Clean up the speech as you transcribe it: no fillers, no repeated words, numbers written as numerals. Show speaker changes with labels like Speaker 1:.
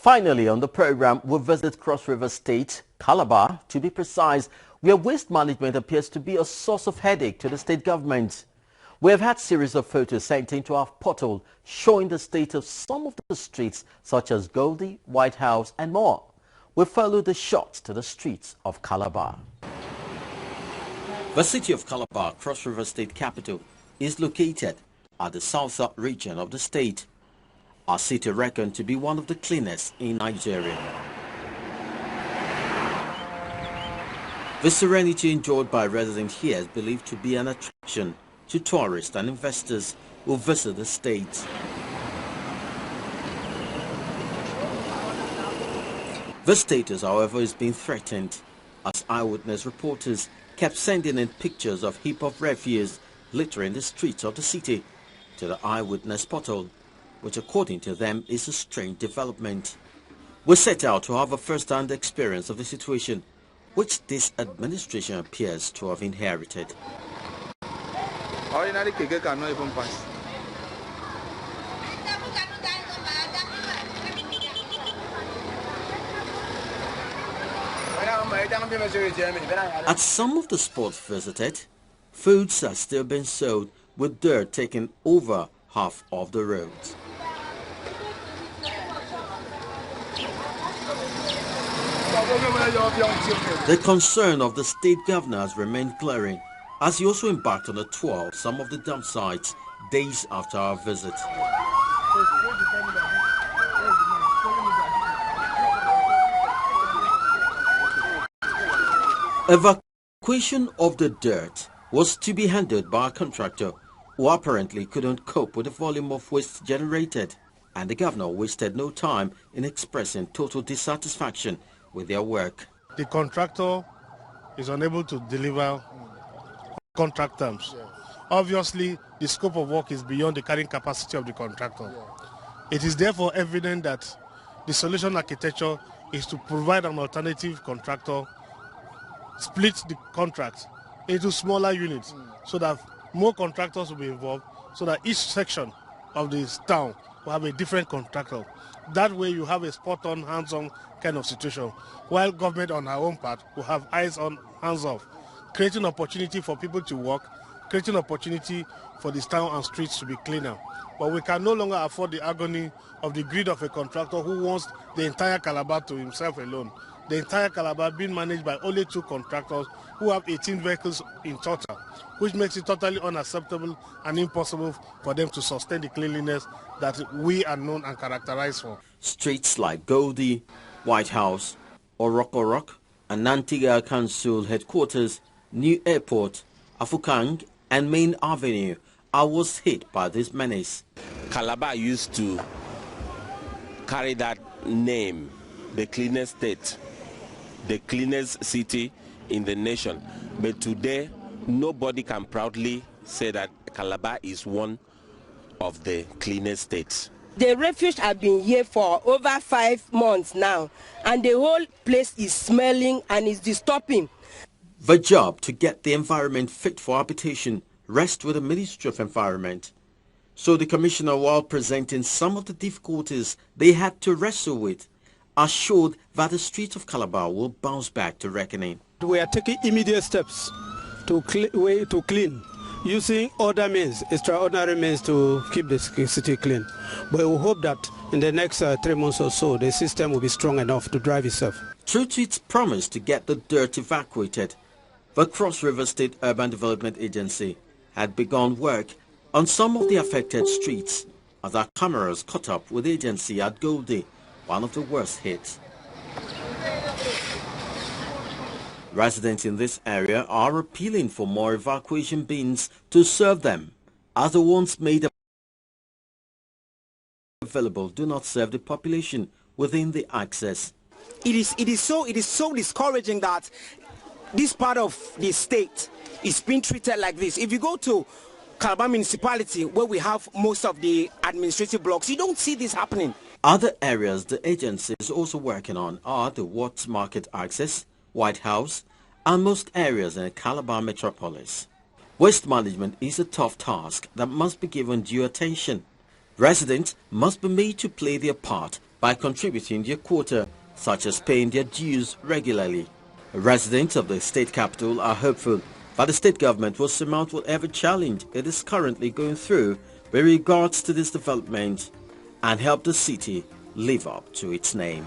Speaker 1: Finally, on the program, we'll visit Cross River State, Calabar, to be precise, where waste management appears to be a source of headache to the state government. We have had series of photos sent into our portal showing the state of some of the streets such as Goldie, White House and more. We follow the shots to the streets of Calabar. The city of Calabar, Cross River State capital, is located at the south region of the state. Our city reckoned to be one of the cleanest in Nigeria. The serenity enjoyed by residents here is believed to be an attraction to tourists and investors who visit the state. The status, however, is being threatened as eyewitness reporters kept sending in pictures of heap of refuse littering the streets of the city to the eyewitness portal, which according to them is a strange development. We set out to have a first-hand experience of the situation, which this administration appears to have inherited.
Speaker 2: Ordinary keke cannot even pass.
Speaker 1: At some of the spots visited, foods are still being sold with dirt taking over half of the roads. The concern of the state governor has remained glaring as he also embarked on a tour of some of the dump sites days after our visit. Evacuation of the dirt was to be handled by a contractor who apparently couldn't cope with the volume of waste generated, and the governor wasted no time in expressing total dissatisfaction with their work.
Speaker 3: The contractor is unable to deliver contract terms. Yes. Obviously, the scope of work is beyond the carrying capacity of the contractor. Yes. It is therefore evident that the solution architecture is to provide an alternative contractor, split the contract into smaller units so that more contractors will be involved, so that each section of this town will have a different contractor. That way you have a spot-on, hands-on kind of situation, while government on our own part will have eyes on, hands-off, creating opportunity for people to work, creating opportunity for this town and streets to be cleaner. But we can no longer afford the agony of the greed of a contractor who wants the entire Calabar to himself alone. The entire Calabar being managed by only 2 contractors who have 18 vehicles in total, which makes it totally unacceptable and impossible for them to sustain the cleanliness that we are known and characterized for.
Speaker 1: Streets like Goldie, White House, Orok, and Nantiga Council Headquarters, New Airport, Afukang, and Main Avenue was hit by this menace.
Speaker 4: Calabar used to carry that name, the cleanest state, the cleanest city in the nation. But today, nobody can proudly say that Calabar is one of the cleanest states.
Speaker 5: The refuge has been here for over 5 months now, and the whole place is smelling and is disturbing.
Speaker 1: The job to get the environment fit for habitation rests with the Ministry of Environment. So the Commissioner, while presenting some of the difficulties they had to wrestle with, assured that the streets of Calabar will bounce back to reckoning.
Speaker 6: We are taking immediate steps to clean, using other means, extraordinary means to keep the city clean. But we hope that in the next 3 months or so, the system will be strong enough to drive itself.
Speaker 1: True to its promise to get the dirt evacuated, the Cross River State Urban Development Agency had begun work on some of the affected streets as our cameras caught up with the agency at Goldie, one of the worst hit. Residents in this area are appealing for more evacuation bins to serve them, as the ones made available do not serve the population within the access.
Speaker 7: It is so discouraging that this part of the state is being treated like this. If you go to Calabar municipality, where we have most of the administrative blocks, you don't see this happening.
Speaker 1: Other areas the agency is also working on are the Watts Market access, White House, and most areas in the Calabar metropolis. Waste management is a tough task that must be given due attention. Residents must be made to play their part by contributing their quota, such as paying their dues regularly. Residents of the state capital are hopeful that the state government will surmount whatever challenge it is currently going through with regards to this development and help the city live up to its name.